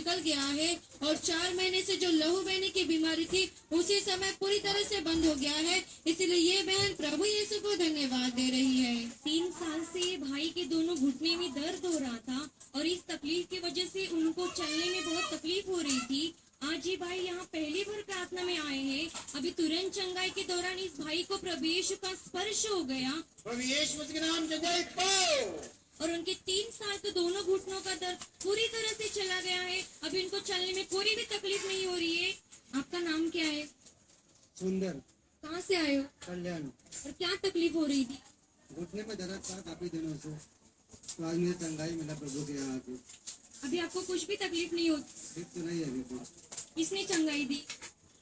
निकल गया है और 4 महीने से जो लहू बहने की बीमारी थी उसी समय पूरी तरह से बंद हो गया है। इसलिए ये बहन प्रभु यीशु को धन्यवाद दे रही है। 3 साल से ये भाई के दोनों घुटने में दर्द हो रहा था और इस तकलीफ की वजह से उनको चलने में बहुत तकलीफ हो रही थी। आज ये भाई यहाँ पहली बार प्रार्थना में आए हैं। अभी तुरंत चंगाई के दौरान इस भाई को प्रभु यीशु का स्पर्श हो गया, प्रभु यीशु के नाम से जय पाओ। और उनके 3 साल के दोनों घुटनों का दर्द पूरी तरह से चला गया है। अभी उनको चलने में कोई भी तकलीफ नहीं हो रही है। आपका नाम क्या है? सुंदर। कहाँ से आए हो? कल्याण। और क्या तकलीफ हो रही थी? घुटने में दर्द था काफी दिनों से, तो आज मुझे चंगाई मिला प्रभु के यहाँ आके। अभी आपको कुछ भी तकलीफ नहीं होती? ठीक तो नहीं है अभी कुछ। किसने चंगाई दी?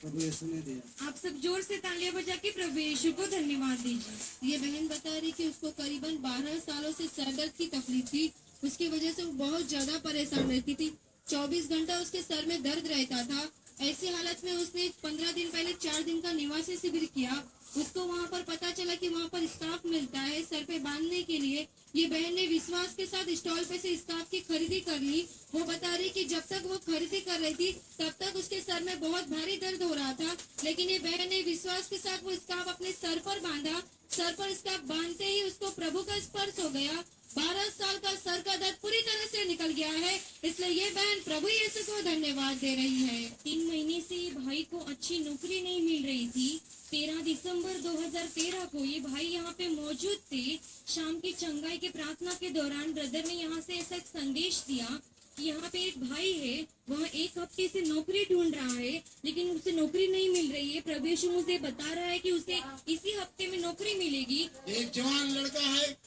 प्रभु यीशु ने दिया। आप सब जोर से तालियां बजा के प्रभु यीशु को धन्यवाद दीजिए। ये बहन बता रही कि उसको करीबन 12 सालों से सर दर्द की तकलीफ थी। उसकी वजह से वो बहुत ज्यादा परेशान रहती थी। 24 घंटा उसके सर में दर्द रहता था। ऐसी हालत में उसने 15 दिन पहले 4 दिन का निवासी शिविर किया। उसको वहाँ पर पता चला कि वहाँ पर स्कार्फ मिलता है सर पे बांधने के लिए। ये बहन ने विश्वास के साथ स्टॉल पे से स्कार्फ की खरीदी कर ली। वो बता रही कि जब तक वो खरीदी कर रही थी तब तक उसके सर में बहुत भारी दर्द हो रहा था, लेकिन ये बहन ने विश्वास के साथ वो स्कार्फ अपने सर पर बांधा। सर पर स्कार्फ बांधते ही उसको प्रभु का स्पर्श हो गया। 12 साल का सर का दर्द पूरी तरह से निकल गया है। इसलिए ये बहन प्रभु यीशु को धन्यवाद दे रही है। 3 महीने से ये भाई को अच्छी नौकरी नहीं मिल रही थी। 13 दिसंबर 2013 को ये भाई यहाँ पे मौजूद थे। शाम की चंगाई के प्रार्थना के दौरान ब्रदर ने यहाँ से ऐसा एक संदेश दिया कि यहाँ पे एक भाई है, वह 1 हफ्ते से नौकरी ढूंढ रहा है लेकिन उसे नौकरी नहीं मिल रही है। प्रभु यीशु मुझे बता रहा है कि उसे इसी हफ्ते में नौकरी मिलेगी। एक जवान लड़का है,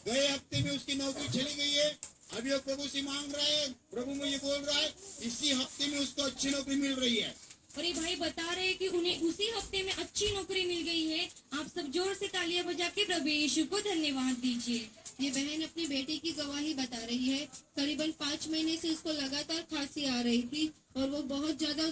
गए हफ्ते में उसकी नौकरी चली गई है। अभी वो प्रभु से मांग रहा है, प्रभु मुझे बोल रहा है इसी हफ्ते में उसको अच्छी नौकरी मिल रही है। और ये भाई बता रहे हैं कि उन्हें उसी हफ्ते में अच्छी नौकरी मिल गई है। आप सब जोर से तालियां बजा के प्रभु यीशु को धन्यवाद दीजिए। ये बहन अपनी बेटी की गवाही बता रही है। करीबन 5 महीने से उसको लगातार खांसी आ रही थी और वो बहुत ज्यादा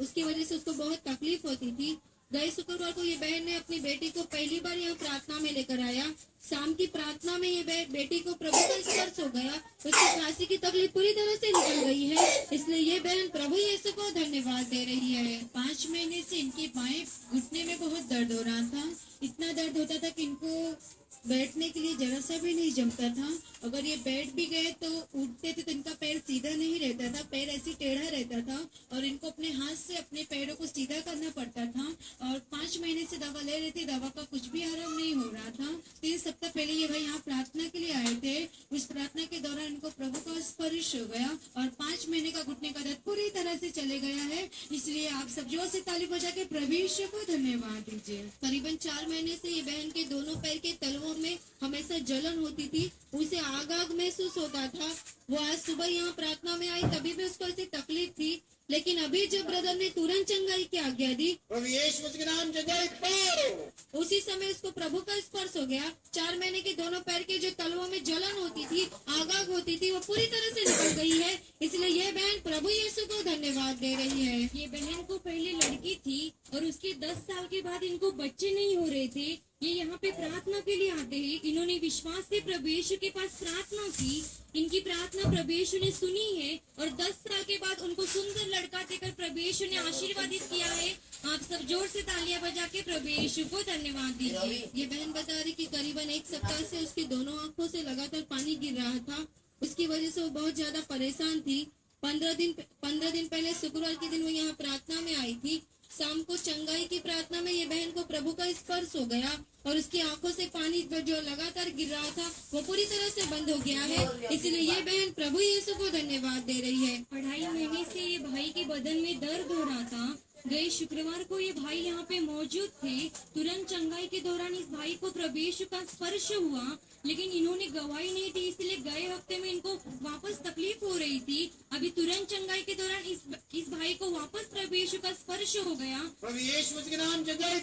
उसकी वजह से उसको बहुत तकलीफ होती थी। गए शुक्रवार को ये बहन ने अपनी बेटी को पहली बार यहाँ प्रार्थना में लेकर आया। शाम की प्रार्थना में ये बेटी को प्रभु का स्पर्श हो गया। उसकी खांसी की तकलीफ पूरी तरह से निकल गई है। इसलिए ये बहन प्रभु यीशु को धन्यवाद दे रही है। 5 महीने से इनके बाएं घुटने में बहुत दर्द हो रहा था। इतना दर्द होता था कि इनको बैठने के लिए जरा सा भी नहीं जमता था। अगर ये बैठ भी गए तो उठते थे तो इनका पैर सीधा नहीं रहता था, पैर ऐसे टेढ़ा रहता था और इनको अपने हाथ से अपने पैरों को सीधा करना पड़ता था। और 5 महीने से दवा ले रहे थे, दवा का कुछ भी आराम नहीं हो रहा था। 3 सप्ताह पहले ये भाई यहाँ प्रार्थना के लिए आए थे। उस प्रार्थना के दौरान इनको प्रभु का स्पर्श हो गया और 5 महीने का घुटने का दर्द पूरी तरह से चले गया है। इसलिए आप सब जोर से ताली बजा के प्रभु यीशु को धन्यवाद दीजिए। करीबन 4 महीने से ये बहन के दोनों पैर के तलवों में हमेशा जलन होती थी। उसे आग आग महसूस होता था। वो आज सुबह यहाँ प्रार्थना में आई तभी भी उसको ऐसी तकलीफ थी, लेकिन अभी जब ब्रदर ने तुरंत चंगाई की आज्ञा दी, प्रभु यीशु के नाम से जय पाओ। उसी समय उसको प्रभु का स्पर्श हो गया। 4 महीने के दोनों पैर के जो तलवों में जलन होती थी, आग आग होती थी, वो पूरी तरह से निकल गई है। इसलिए ये बहन प्रभु यीशु को धन्यवाद दे रही है। ये बहन को पहले लड़की थी और उसके 10 साल के बाद इनको बच्चे नहीं हो रहे थे। ये यहाँ पे प्रार्थना के लिए आते हैं। इन्होंने विश्वास से प्रभु यीशु के पास प्रार्थना की। इनकी प्रार्थना प्रभु यीशु ने सुनी है और 10 साल के बाद उनको सुंदर लड़का देकर प्रभु यीशु ने आशीर्वादित किया है। आप सब जोर से तालियां बजा के प्रभु यीशु को धन्यवाद दीजिए। ये बहन बता रही कि करीबन 1 सप्ताह से उसकी दोनों आंखों से लगातार पानी गिर रहा था। उसकी वजह से वो बहुत ज्यादा परेशान थी। 15 दिन पहले शुक्रवार के दिन वो यहाँ प्रार्थना में आई थी। शाम को चंगाई की प्रार्थना में ये बहन को प्रभु का स्पर्श हो गया और उसकी आंखों से पानी जो लगातार गिर रहा था वो पूरी तरह से बंद हो गया है। इसलिए ये बहन प्रभु यीशु को धन्यवाद दे रही है। 2.5 महीने से ये भाई के बदन में दर्द हो रहा था। गए शुक्रवार को ये भाई यहाँ पे मौजूद थे। तुरंत चंगाई के दौरान इस भाई को प्रभु यीशु का स्पर्श हुआ, लेकिन इन्होंने गवाही नहीं दी। इसलिए गए हफ्ते में इनको वापस तकलीफ हो रही थी। अभी तुरंत चंगाई के दौरान इस भाई को वापस प्रभु यीशु का स्पर्श हो गया। प्रभु यीशु के नाम से जय